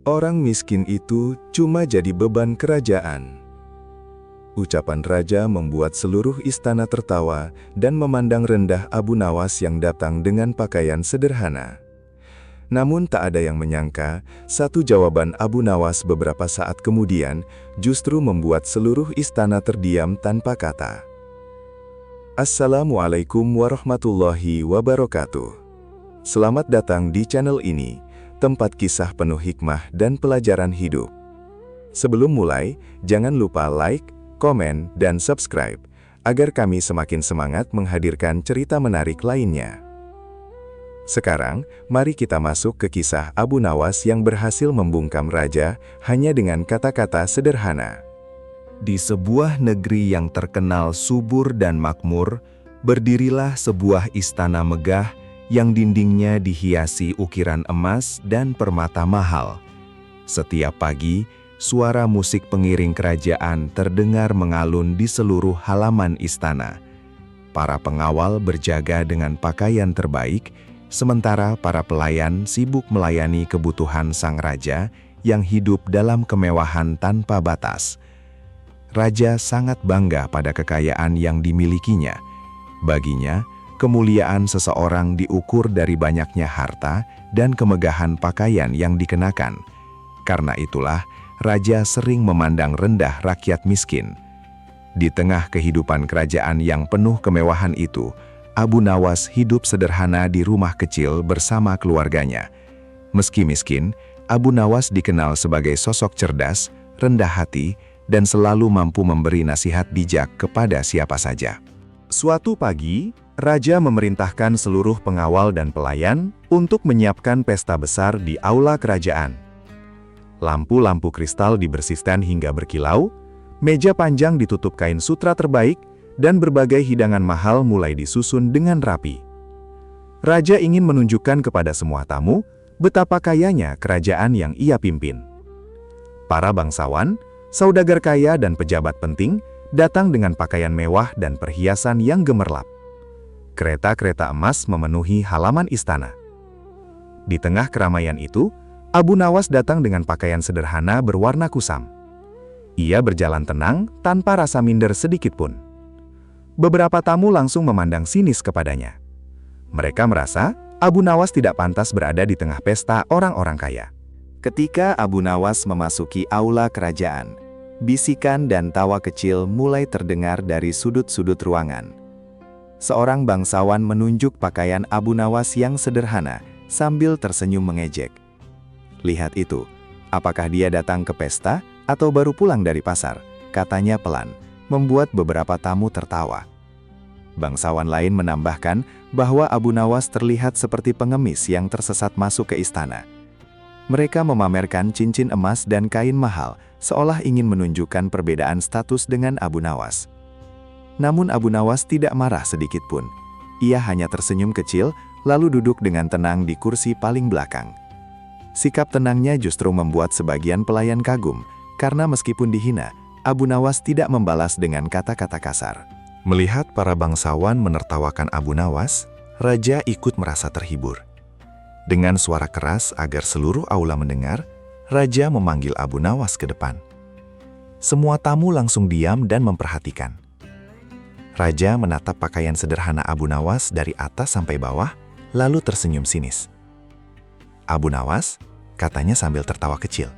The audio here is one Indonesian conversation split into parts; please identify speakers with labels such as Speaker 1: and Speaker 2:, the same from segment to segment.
Speaker 1: Orang miskin itu cuma jadi beban kerajaan. Ucapan raja membuat seluruh istana tertawa dan memandang rendah Abu Nawas yang datang dengan pakaian sederhana. Namun tak ada yang menyangka, satu jawaban Abu Nawas beberapa saat kemudian justru membuat seluruh istana terdiam tanpa kata. Assalamualaikum warahmatullahi wabarakatuh. Selamat datang di channel ini, tempat kisah penuh hikmah dan pelajaran hidup. Sebelum mulai, jangan lupa like, komen, dan subscribe, agar kami semakin semangat menghadirkan cerita menarik lainnya. Sekarang, mari kita masuk ke kisah Abu Nawas yang berhasil membungkam raja hanya dengan kata-kata sederhana. Di sebuah negeri yang terkenal subur dan makmur, berdirilah sebuah istana megah yang dindingnya dihiasi ukiran emas dan permata mahal. Setiap pagi, suara musik pengiring kerajaan terdengar mengalun di seluruh halaman istana. Para pengawal berjaga dengan pakaian terbaik, sementara para pelayan sibuk melayani kebutuhan sang raja yang hidup dalam kemewahan tanpa batas. Raja sangat bangga pada kekayaan yang dimilikinya. Baginya, kemuliaan seseorang diukur dari banyaknya harta dan kemegahan pakaian yang dikenakan. Karena itulah, raja sering memandang rendah rakyat miskin. Di tengah kehidupan kerajaan yang penuh kemewahan itu, Abu Nawas hidup sederhana di rumah kecil bersama keluarganya. Meski miskin, Abu Nawas dikenal sebagai sosok cerdas, rendah hati, dan selalu mampu memberi nasihat bijak kepada siapa saja. Suatu pagi, raja memerintahkan seluruh pengawal dan pelayan untuk menyiapkan pesta besar di aula kerajaan. Lampu-lampu kristal dibersihkan hingga berkilau, meja panjang ditutup kain sutra terbaik, dan berbagai hidangan mahal mulai disusun dengan rapi. Raja ingin menunjukkan kepada semua tamu betapa kayanya kerajaan yang ia pimpin. Para bangsawan, saudagar kaya dan pejabat penting datang dengan pakaian mewah dan perhiasan yang gemerlap. Kereta-kereta emas memenuhi halaman istana. Di tengah keramaian itu, Abu Nawas datang dengan pakaian sederhana berwarna kusam. Ia berjalan tenang tanpa rasa minder sedikitpun. Beberapa tamu langsung memandang sinis kepadanya. Mereka merasa Abu Nawas tidak pantas berada di tengah pesta orang-orang kaya. Ketika Abu Nawas memasuki aula kerajaan, bisikan dan tawa kecil mulai terdengar dari sudut-sudut ruangan. Seorang bangsawan menunjuk pakaian Abu Nawas yang sederhana sambil tersenyum mengejek. "Lihat itu, apakah dia datang ke pesta atau baru pulang dari pasar?" katanya pelan, membuat beberapa tamu tertawa. Bangsawan lain menambahkan bahwa Abu Nawas terlihat seperti pengemis yang tersesat masuk ke istana. Mereka memamerkan cincin emas dan kain mahal, seolah ingin menunjukkan perbedaan status dengan Abu Nawas. Namun Abu Nawas tidak marah sedikit pun. Ia hanya tersenyum kecil, lalu duduk dengan tenang di kursi paling belakang. Sikap tenangnya justru membuat sebagian pelayan kagum, karena meskipun dihina, Abu Nawas tidak membalas dengan kata-kata kasar. Melihat para bangsawan menertawakan Abu Nawas, raja ikut merasa terhibur. Dengan suara keras agar seluruh aula mendengar, raja memanggil Abu Nawas ke depan. Semua tamu langsung diam dan memperhatikan. Raja menatap pakaian sederhana Abu Nawas dari atas sampai bawah, lalu tersenyum sinis. "Abu Nawas," katanya sambil tertawa kecil,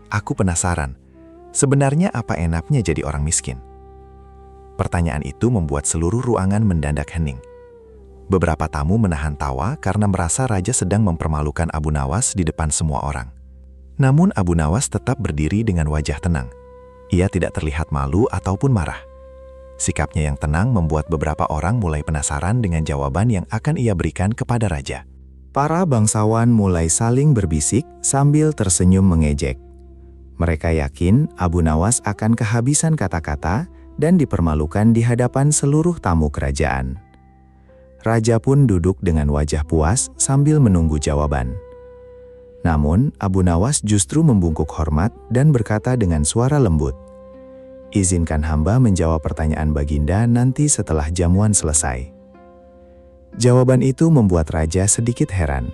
Speaker 1: "aku penasaran, sebenarnya apa enaknya jadi orang miskin?" Pertanyaan itu membuat seluruh ruangan mendadak hening. Beberapa tamu menahan tawa karena merasa raja sedang mempermalukan Abu Nawas di depan semua orang. Namun Abu Nawas tetap berdiri dengan wajah tenang. Ia tidak terlihat malu ataupun marah. Sikapnya yang tenang membuat beberapa orang mulai penasaran dengan jawaban yang akan ia berikan kepada raja. Para bangsawan mulai saling berbisik sambil tersenyum mengejek. Mereka yakin Abu Nawas akan kehabisan kata-kata dan dipermalukan di hadapan seluruh tamu kerajaan. Raja pun duduk dengan wajah puas sambil menunggu jawaban. Namun, Abu Nawas justru membungkuk hormat dan berkata dengan suara lembut, "Izinkan hamba menjawab pertanyaan Baginda nanti setelah jamuan selesai." Jawaban itu membuat raja sedikit heran.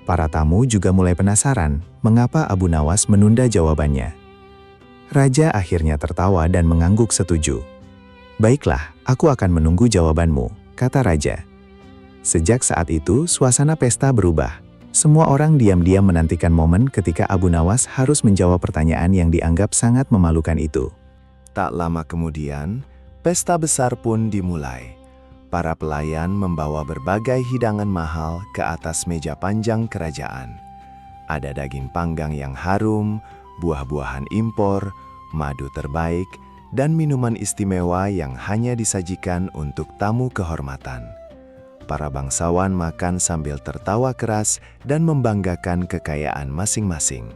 Speaker 2: Para tamu juga mulai penasaran mengapa Abu Nawas menunda jawabannya. Raja akhirnya tertawa dan mengangguk setuju. "Baiklah, aku akan menunggu jawabanmu," kata raja. Sejak saat itu, suasana pesta berubah. Semua orang diam-diam menantikan momen ketika Abu Nawas harus menjawab pertanyaan yang dianggap sangat memalukan itu.
Speaker 1: Tak lama kemudian, pesta besar pun dimulai. Para pelayan membawa berbagai hidangan mahal ke atas meja panjang kerajaan. Ada daging panggang yang harum, buah-buahan impor, madu terbaik, dan minuman istimewa yang hanya disajikan untuk tamu kehormatan. Para bangsawan makan sambil tertawa keras dan membanggakan kekayaan masing-masing.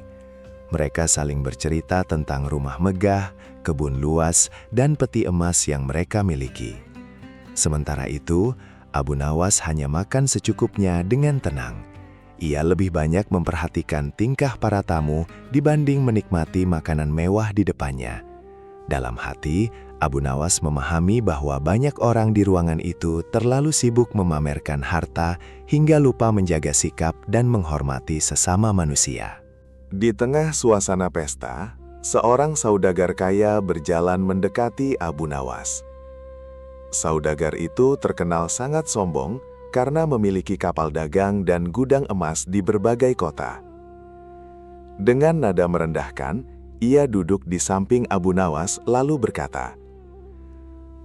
Speaker 1: Mereka saling bercerita tentang rumah megah, kebun luas, dan peti emas yang mereka miliki. Sementara itu, Abu Nawas hanya makan secukupnya dengan tenang. Ia lebih banyak memperhatikan tingkah para tamu dibanding menikmati makanan mewah di depannya. Dalam hati, Abu Nawas memahami bahwa banyak orang di ruangan itu terlalu sibuk memamerkan harta hingga lupa menjaga sikap dan menghormati sesama manusia. Di tengah suasana pesta, seorang saudagar kaya berjalan mendekati Abu Nawas. Saudagar itu terkenal sangat sombong karena memiliki kapal dagang dan gudang emas di berbagai kota. Dengan nada merendahkan, ia duduk di samping Abu Nawas lalu berkata,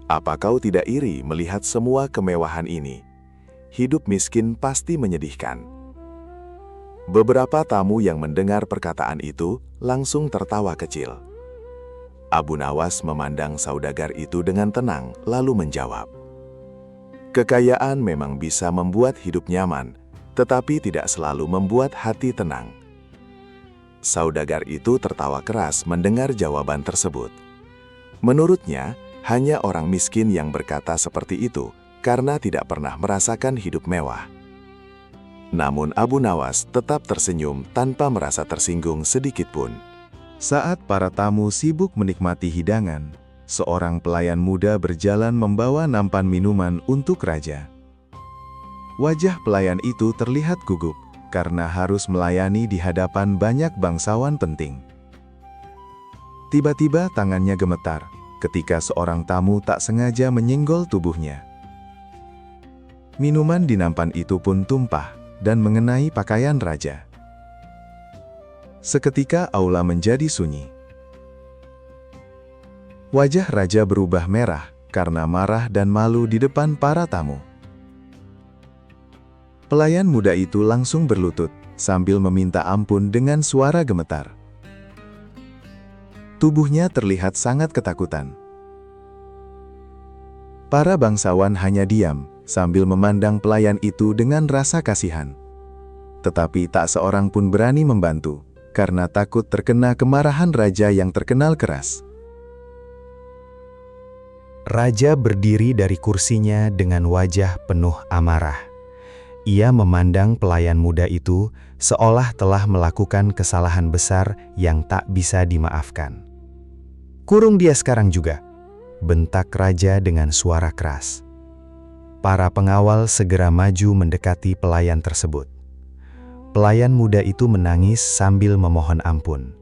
Speaker 1: "Apa kau tidak iri melihat semua kemewahan ini? Hidup miskin pasti menyedihkan." Beberapa tamu yang mendengar perkataan itu langsung tertawa kecil. Abu Nawas memandang saudagar itu dengan tenang, lalu menjawab, "Kekayaan memang bisa membuat hidup nyaman, tetapi tidak selalu membuat hati tenang." Saudagar itu tertawa keras mendengar jawaban tersebut. Menurutnya, hanya orang miskin yang berkata seperti itu karena tidak pernah merasakan hidup mewah. Namun Abu Nawas tetap tersenyum tanpa merasa tersinggung sedikitpun. Saat para tamu sibuk menikmati hidangan, seorang pelayan muda berjalan membawa nampan minuman untuk raja. Wajah pelayan itu terlihat gugup karena harus melayani di hadapan banyak bangsawan penting. Tiba-tiba tangannya gemetar ketika seorang tamu tak sengaja menyenggol tubuhnya. Minuman di nampan itu pun tumpah dan mengenai pakaian raja. Seketika aula menjadi sunyi. Wajah raja berubah merah karena marah dan malu di depan para tamu. Pelayan muda itu langsung berlutut sambil meminta ampun dengan suara gemetar. Tubuhnya terlihat sangat ketakutan. Para bangsawan hanya diam sambil memandang pelayan itu dengan rasa kasihan. Tetapi tak seorang pun berani membantu karena takut terkena kemarahan raja yang terkenal keras. Raja berdiri dari kursinya dengan wajah penuh amarah. Ia memandang pelayan muda itu seolah telah melakukan kesalahan besar yang tak bisa dimaafkan. "Kurung dia sekarang juga," bentak raja dengan suara keras. Para pengawal segera maju mendekati pelayan tersebut. Pelayan muda itu menangis sambil memohon ampun.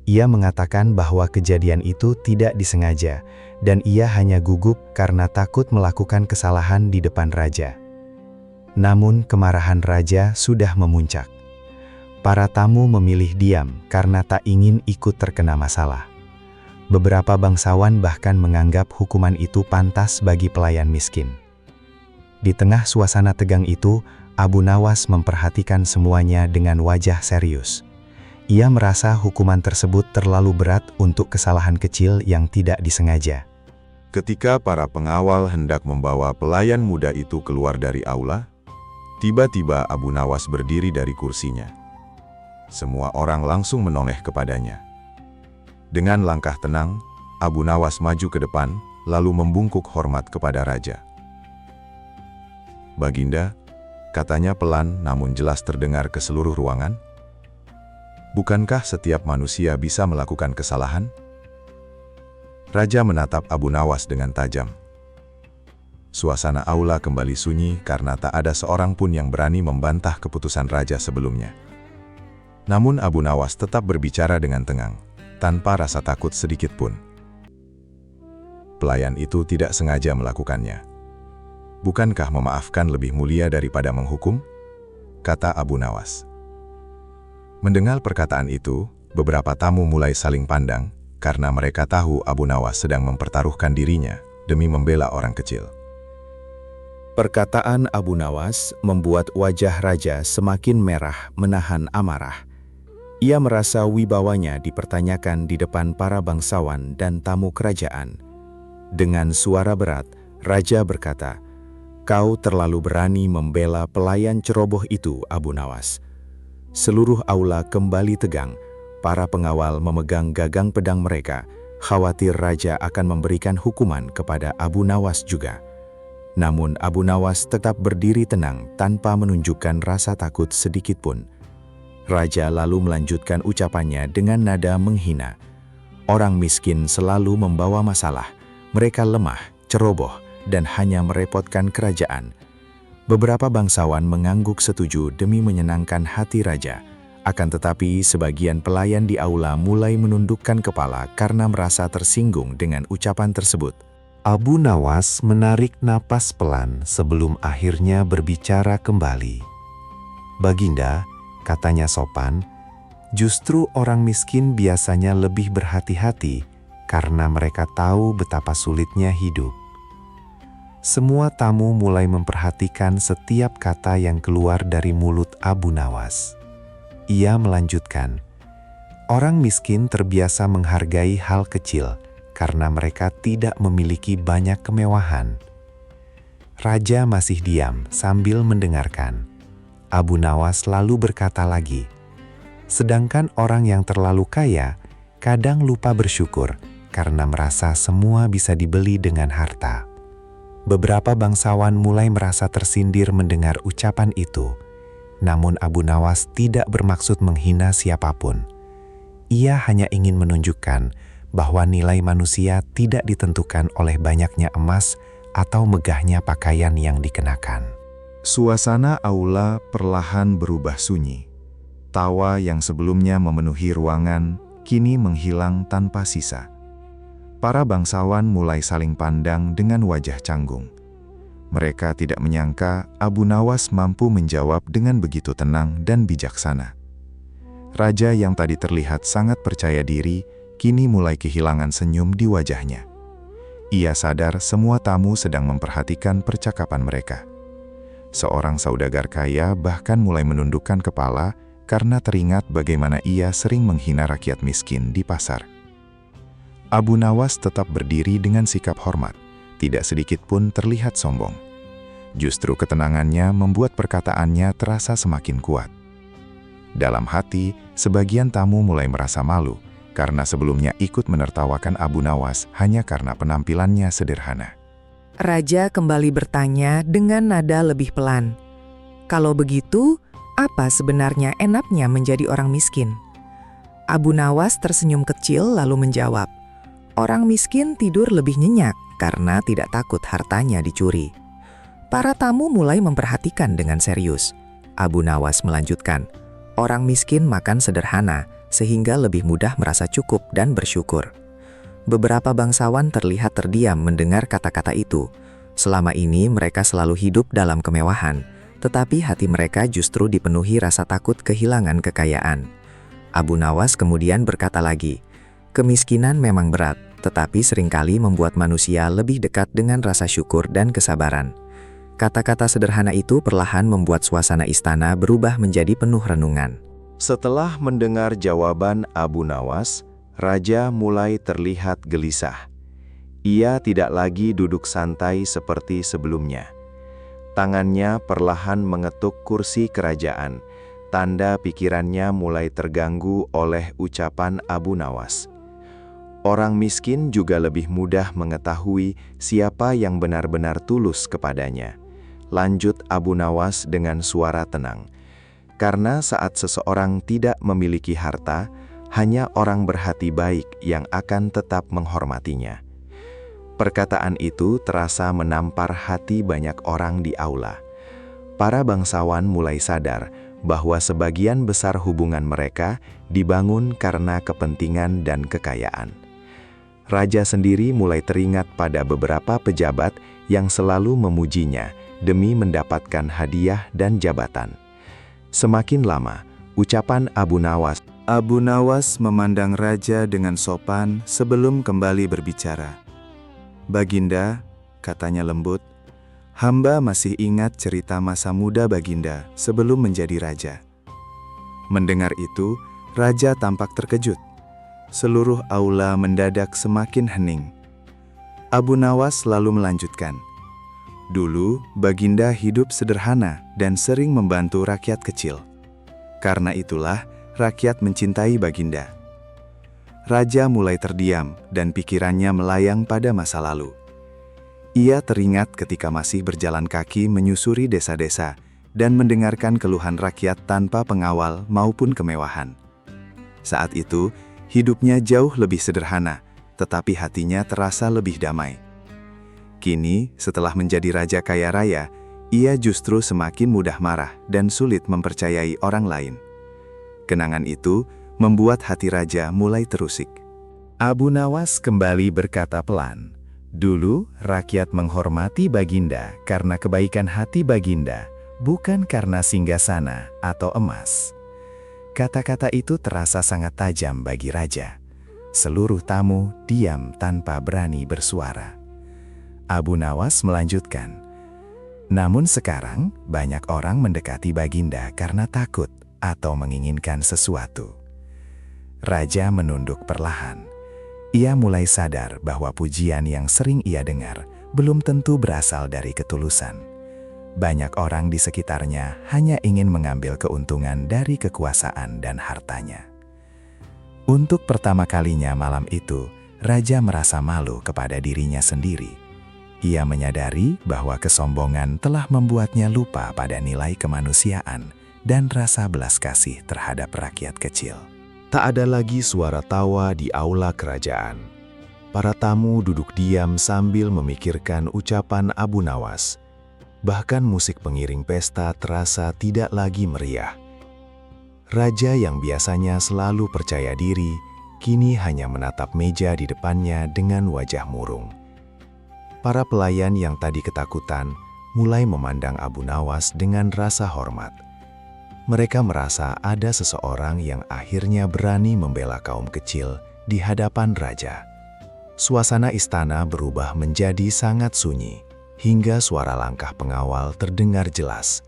Speaker 1: Ia mengatakan bahwa kejadian itu tidak disengaja dan ia hanya gugup karena takut melakukan kesalahan di depan raja. Namun kemarahan raja sudah memuncak. Para tamu memilih diam karena tak ingin ikut terkena masalah. Beberapa bangsawan bahkan menganggap hukuman itu pantas bagi pelayan miskin. Di tengah suasana tegang itu, Abu Nawas memperhatikan semuanya dengan wajah serius. Ia merasa hukuman tersebut terlalu berat untuk kesalahan kecil yang tidak disengaja. Ketika para pengawal hendak membawa pelayan muda itu keluar dari aula, tiba-tiba Abu Nawas berdiri dari kursinya. Semua orang langsung menoleh kepadanya. Dengan langkah tenang, Abu Nawas maju ke depan, lalu membungkuk hormat kepada raja. "Baginda," katanya pelan namun jelas terdengar ke seluruh ruangan, "bukankah setiap manusia bisa melakukan kesalahan?" Raja menatap Abu Nawas dengan tajam. Suasana aula kembali sunyi karena tak ada seorang pun yang berani membantah keputusan raja sebelumnya. Namun Abu Nawas tetap berbicara dengan tenang, tanpa rasa takut sedikit pun. Pelayan itu tidak sengaja melakukannya. Bukankah memaafkan lebih mulia daripada menghukum? Kata Abu Nawas. Mendengar perkataan itu, beberapa tamu mulai saling pandang, karena mereka tahu Abu Nawas sedang mempertaruhkan dirinya demi membela orang kecil.
Speaker 2: Perkataan Abu Nawas membuat wajah raja semakin merah menahan amarah. Ia merasa wibawanya dipertanyakan di depan para bangsawan dan tamu kerajaan. Dengan suara berat, raja berkata, "Kau terlalu berani membela pelayan ceroboh itu, Abu Nawas." Seluruh aula kembali tegang. Para pengawal memegang gagang pedang mereka, khawatir raja akan memberikan hukuman kepada Abu Nawas juga. Namun Abu Nawas tetap berdiri tenang tanpa menunjukkan rasa takut sedikit pun. Raja lalu melanjutkan ucapannya dengan nada menghina. Orang miskin selalu membawa masalah. Mereka lemah, ceroboh, dan hanya merepotkan kerajaan. Beberapa bangsawan mengangguk setuju demi menyenangkan hati raja. Akan tetapi sebagian pelayan di aula mulai menundukkan kepala karena merasa tersinggung dengan ucapan tersebut.
Speaker 3: Abu Nawas menarik napas pelan sebelum akhirnya berbicara kembali. "Baginda," katanya sopan, "justru orang miskin biasanya lebih berhati-hati karena mereka tahu betapa sulitnya hidup." Semua tamu mulai memperhatikan setiap kata yang keluar dari mulut Abu Nawas. Ia melanjutkan, "Orang miskin terbiasa menghargai hal kecil karena mereka tidak memiliki banyak kemewahan." Raja masih diam sambil mendengarkan. Abu Nawas lalu berkata lagi, "Sedangkan orang yang terlalu kaya kadang lupa bersyukur karena merasa semua bisa dibeli dengan harta." Beberapa bangsawan mulai merasa tersindir mendengar ucapan itu. Namun Abu Nawas tidak bermaksud menghina siapapun. Ia hanya ingin menunjukkan bahwa nilai manusia tidak ditentukan oleh banyaknya emas atau megahnya pakaian yang dikenakan.
Speaker 1: Suasana aula perlahan berubah sunyi. Tawa yang sebelumnya memenuhi ruangan kini menghilang tanpa sisa. Para bangsawan mulai saling pandang dengan wajah canggung. Mereka tidak menyangka Abu Nawas mampu menjawab dengan begitu tenang dan bijaksana. Raja yang tadi terlihat sangat percaya diri, kini mulai kehilangan senyum di wajahnya. Ia sadar semua tamu sedang memperhatikan percakapan mereka. Seorang saudagar kaya bahkan mulai menundukkan kepala karena teringat bagaimana ia sering menghina rakyat miskin di pasar. Abu Nawas tetap berdiri dengan sikap hormat, tidak sedikit pun terlihat sombong. Justru ketenangannya membuat perkataannya terasa semakin kuat. Dalam hati, sebagian tamu mulai merasa malu, karena sebelumnya ikut menertawakan Abu Nawas hanya karena penampilannya sederhana.
Speaker 4: Raja kembali bertanya dengan nada lebih pelan. "Kalau begitu, apa sebenarnya enaknya menjadi orang miskin?" Abu Nawas tersenyum kecil lalu menjawab, "Orang miskin tidur lebih nyenyak karena tidak takut hartanya dicuri." Para tamu mulai memperhatikan dengan serius. Abu Nawas melanjutkan, "Orang miskin makan sederhana sehingga lebih mudah merasa cukup dan bersyukur." Beberapa bangsawan terlihat terdiam mendengar kata-kata itu. Selama ini mereka selalu hidup dalam kemewahan, tetapi hati mereka justru dipenuhi rasa takut kehilangan kekayaan. Abu Nawas kemudian berkata lagi, "Kemiskinan memang berat, tetapi seringkali membuat manusia lebih dekat dengan rasa syukur dan kesabaran." Kata-kata sederhana itu perlahan membuat suasana istana berubah menjadi penuh renungan.
Speaker 1: Setelah mendengar jawaban Abu Nawas, Raja mulai terlihat gelisah. Ia tidak lagi duduk santai seperti sebelumnya. Tangannya perlahan mengetuk kursi kerajaan, tanda pikirannya mulai terganggu oleh ucapan Abu Nawas. Orang miskin juga lebih mudah mengetahui siapa yang benar-benar tulus kepadanya. Lanjut Abu Nawas dengan suara tenang. Karena saat seseorang tidak memiliki harta, hanya orang berhati baik yang akan tetap menghormatinya. Perkataan itu terasa menampar hati banyak orang di aula. Para bangsawan mulai sadar bahwa sebagian besar hubungan mereka dibangun karena kepentingan dan kekayaan. Raja sendiri mulai teringat pada beberapa pejabat yang selalu memujinya demi mendapatkan hadiah dan jabatan. Semakin lama, ucapan Abu Nawas memandang raja dengan sopan sebelum kembali berbicara. "Baginda," katanya lembut, "hamba masih ingat cerita masa muda Baginda sebelum menjadi raja." Mendengar itu, raja tampak terkejut. Seluruh aula mendadak semakin hening. Abu Nawas lalu melanjutkan, "Dulu, Baginda hidup sederhana dan sering membantu rakyat kecil. Karena itulah, rakyat mencintai Baginda." Raja mulai terdiam dan pikirannya melayang pada masa lalu. Ia teringat ketika masih berjalan kaki menyusuri desa-desa dan mendengarkan keluhan rakyat tanpa pengawal maupun kemewahan. Saat itu, hidupnya jauh lebih sederhana, tetapi hatinya terasa lebih damai. Kini, setelah menjadi raja kaya raya, ia justru semakin mudah marah dan sulit mempercayai orang lain. Kenangan itu membuat hati raja mulai terusik.
Speaker 2: Abu Nawas kembali berkata pelan, "Dulu rakyat menghormati Baginda karena kebaikan hati Baginda, bukan karena singgasana atau emas." Kata-kata itu terasa sangat tajam bagi raja. Seluruh tamu diam tanpa berani bersuara. Abu Nawas melanjutkan, "Namun sekarang banyak orang mendekati Baginda karena takut atau menginginkan sesuatu." Raja menunduk perlahan. Ia mulai sadar bahwa pujian yang sering ia dengar belum tentu berasal dari ketulusan. Banyak orang di sekitarnya hanya ingin mengambil keuntungan dari kekuasaan dan hartanya. Untuk pertama kalinya malam itu, Raja merasa malu kepada dirinya sendiri. Ia menyadari bahwa kesombongan telah membuatnya lupa pada nilai kemanusiaan dan rasa belas kasih terhadap rakyat kecil.
Speaker 1: Tak ada lagi suara tawa di aula kerajaan. Para tamu duduk diam sambil memikirkan ucapan Abu Nawas. Bahkan musik pengiring pesta terasa tidak lagi meriah. Raja yang biasanya selalu percaya diri, kini hanya menatap meja di depannya dengan wajah murung. Para pelayan yang tadi ketakutan mulai memandang Abu Nawas dengan rasa hormat. Mereka merasa ada seseorang yang akhirnya berani membela kaum kecil di hadapan raja. Suasana istana berubah menjadi sangat sunyi, hingga suara langkah pengawal terdengar jelas.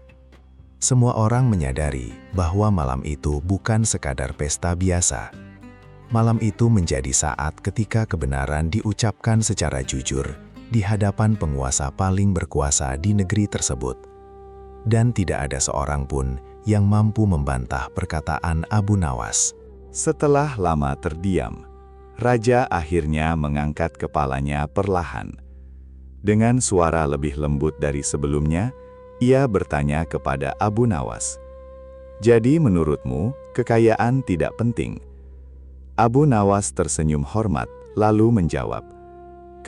Speaker 1: Semua orang menyadari bahwa malam itu bukan sekadar pesta biasa. Malam itu menjadi saat ketika kebenaran diucapkan secara jujur di hadapan penguasa paling berkuasa di negeri tersebut. Dan tidak ada seorang pun yang mampu membantah perkataan Abu Nawas. Setelah lama terdiam, raja akhirnya mengangkat kepalanya perlahan. Dengan suara lebih lembut dari sebelumnya, ia bertanya kepada Abu Nawas, "Jadi menurutmu, kekayaan tidak penting?" Abu Nawas tersenyum hormat, lalu menjawab,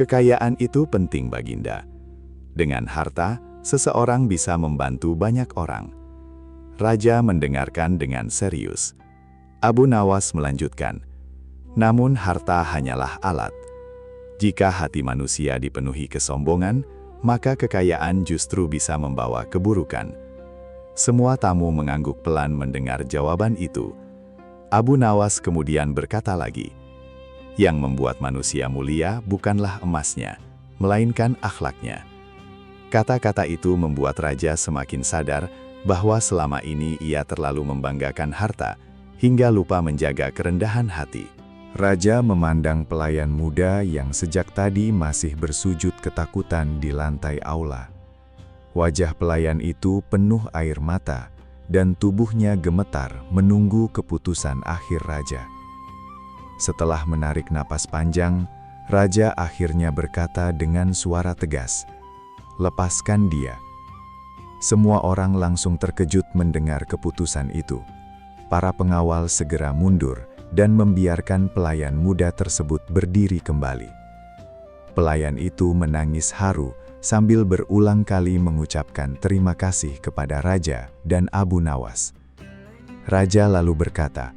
Speaker 1: "Kekayaan itu penting, Baginda. Dengan harta, seseorang bisa membantu banyak orang." Raja mendengarkan dengan serius. Abu Nawas melanjutkan, "Namun harta hanyalah alat. Jika hati manusia dipenuhi kesombongan, maka kekayaan justru bisa membawa keburukan." Semua tamu mengangguk pelan mendengar jawaban itu. Abu Nawas kemudian berkata lagi, "Yang membuat manusia mulia bukanlah emasnya, melainkan akhlaknya." Kata-kata itu membuat raja semakin sadar bahwa selama ini ia terlalu membanggakan harta, hingga lupa menjaga kerendahan hati. Raja memandang pelayan muda yang sejak tadi masih bersujud ketakutan di lantai aula. Wajah pelayan itu penuh air mata, dan tubuhnya gemetar menunggu keputusan akhir raja. Setelah menarik napas panjang, raja akhirnya berkata dengan suara tegas, "Lepaskan dia." Semua orang langsung terkejut mendengar keputusan itu. Para pengawal segera mundur dan membiarkan pelayan muda tersebut berdiri kembali. Pelayan itu menangis haru sambil berulang kali mengucapkan terima kasih kepada raja dan Abu Nawas. Raja lalu berkata,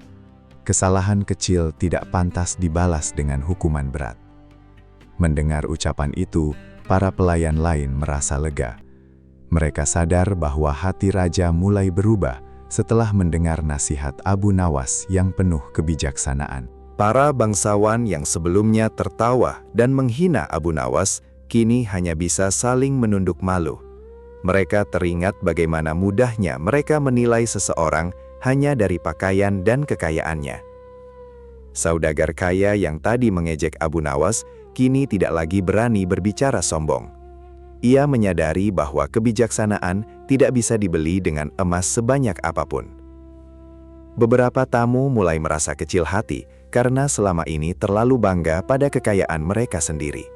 Speaker 1: "Kesalahan kecil tidak pantas dibalas dengan hukuman berat." Mendengar ucapan itu, para pelayan lain merasa lega. Mereka sadar bahwa hati raja mulai berubah setelah mendengar nasihat Abu Nawas yang penuh kebijaksanaan.
Speaker 3: Para bangsawan yang sebelumnya tertawa dan menghina Abu Nawas, kini hanya bisa saling menunduk malu. Mereka teringat bagaimana mudahnya mereka menilai seseorang hanya dari pakaian dan kekayaannya. Saudagar kaya yang tadi mengejek Abu Nawas, kini tidak lagi berani berbicara sombong. Ia menyadari bahwa kebijaksanaan tidak bisa dibeli dengan emas sebanyak apapun. Beberapa tamu mulai merasa kecil hati karena selama ini terlalu bangga pada kekayaan mereka sendiri.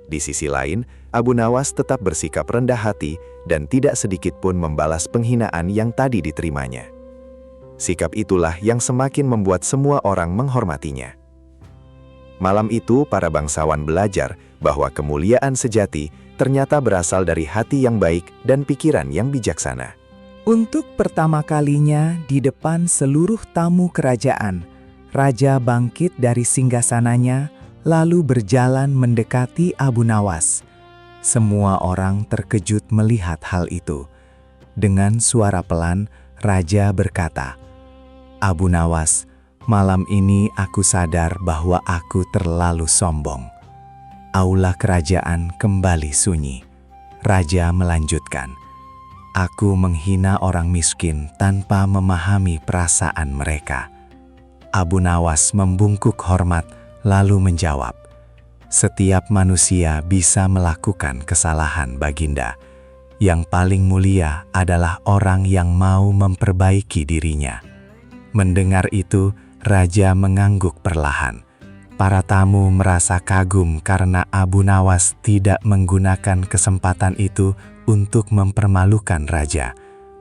Speaker 3: Di sisi lain, Abu Nawas tetap bersikap rendah hati dan tidak sedikit pun membalas penghinaan yang tadi diterimanya. Sikap itulah yang semakin membuat semua orang menghormatinya. Malam itu, para bangsawan belajar bahwa kemuliaan sejati ternyata berasal dari hati yang baik dan pikiran yang bijaksana.
Speaker 5: Untuk pertama kalinya di depan seluruh tamu kerajaan, Raja bangkit dari singgasananya lalu berjalan mendekati Abu Nawas. Semua orang terkejut melihat hal itu. Dengan suara pelan, Raja berkata, "Abu Nawas, malam ini aku sadar bahwa aku terlalu sombong." Aula kerajaan kembali sunyi. Raja melanjutkan, "Aku menghina orang miskin tanpa memahami perasaan mereka." Abu Nawas membungkuk hormat lalu menjawab, "Setiap manusia bisa melakukan kesalahan, Baginda. Yang paling mulia adalah orang yang mau memperbaiki dirinya." Mendengar itu, Raja mengangguk perlahan. Para tamu merasa kagum karena Abu Nawas tidak menggunakan kesempatan itu untuk mempermalukan Raja,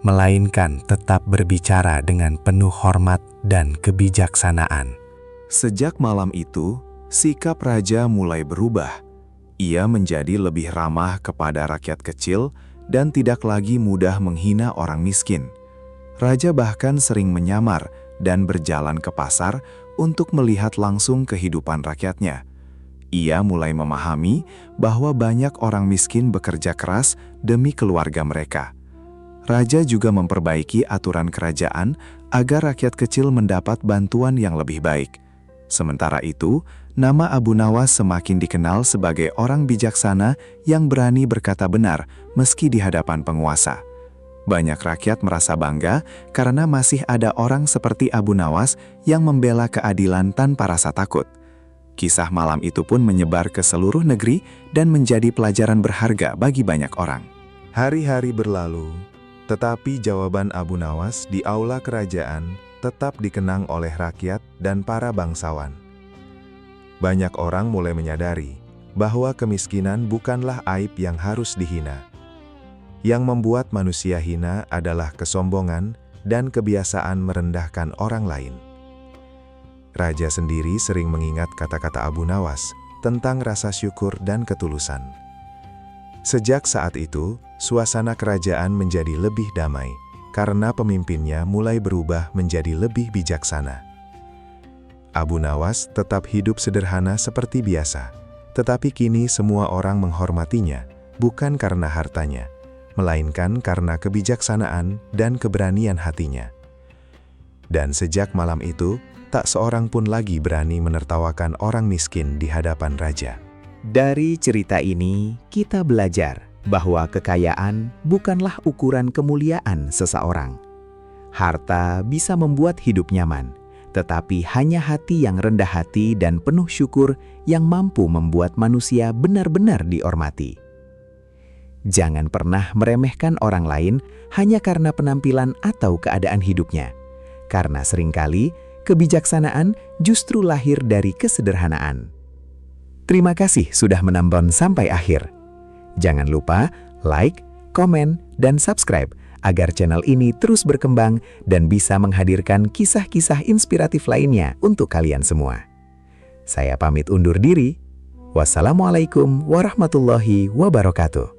Speaker 5: melainkan tetap berbicara dengan penuh hormat dan kebijaksanaan.
Speaker 1: Sejak malam itu, sikap raja mulai berubah. Ia menjadi lebih ramah kepada rakyat kecil dan tidak lagi mudah menghina orang miskin. Raja bahkan sering menyamar dan berjalan ke pasar untuk melihat langsung kehidupan rakyatnya. Ia mulai memahami bahwa banyak orang miskin bekerja keras demi keluarga mereka. Raja juga memperbaiki aturan kerajaan agar rakyat kecil mendapat bantuan yang lebih baik. Sementara itu, nama Abu Nawas semakin dikenal sebagai orang bijaksana yang berani berkata benar meski di hadapan penguasa. Banyak rakyat merasa bangga karena masih ada orang seperti Abu Nawas yang membela keadilan tanpa rasa takut. Kisah malam itu pun menyebar ke seluruh negeri dan menjadi pelajaran berharga bagi banyak orang. Hari-hari berlalu, tetapi jawaban Abu Nawas di aula kerajaan tetap dikenang oleh rakyat dan para bangsawan. Banyak orang mulai menyadari bahwa kemiskinan bukanlah aib yang harus dihina. Yang membuat manusia hina adalah kesombongan dan kebiasaan merendahkan orang lain. Raja sendiri sering mengingat kata-kata Abu Nawas tentang rasa syukur dan ketulusan. Sejak saat itu, suasana kerajaan menjadi lebih damai karena pemimpinnya mulai berubah menjadi lebih bijaksana. Abu Nawas tetap hidup sederhana seperti biasa, tetapi kini semua orang menghormatinya bukan karena hartanya, melainkan karena kebijaksanaan dan keberanian hatinya. Dan sejak malam itu, tak seorang pun lagi berani menertawakan orang miskin di hadapan raja.
Speaker 5: Dari cerita ini, kita belajar bahwa kekayaan bukanlah ukuran kemuliaan seseorang. Harta bisa membuat hidup nyaman, tetapi hanya hati yang rendah hati dan penuh syukur yang mampu membuat manusia benar-benar dihormati. Jangan pernah meremehkan orang lain hanya karena penampilan atau keadaan hidupnya, karena seringkali kebijaksanaan justru lahir dari kesederhanaan. Terima kasih sudah menonton sampai akhir. Jangan lupa like, komen, dan subscribe agar channel ini terus berkembang dan bisa menghadirkan kisah-kisah inspiratif lainnya untuk kalian semua. Saya pamit undur diri.
Speaker 2: Wassalamualaikum warahmatullahi wabarakatuh.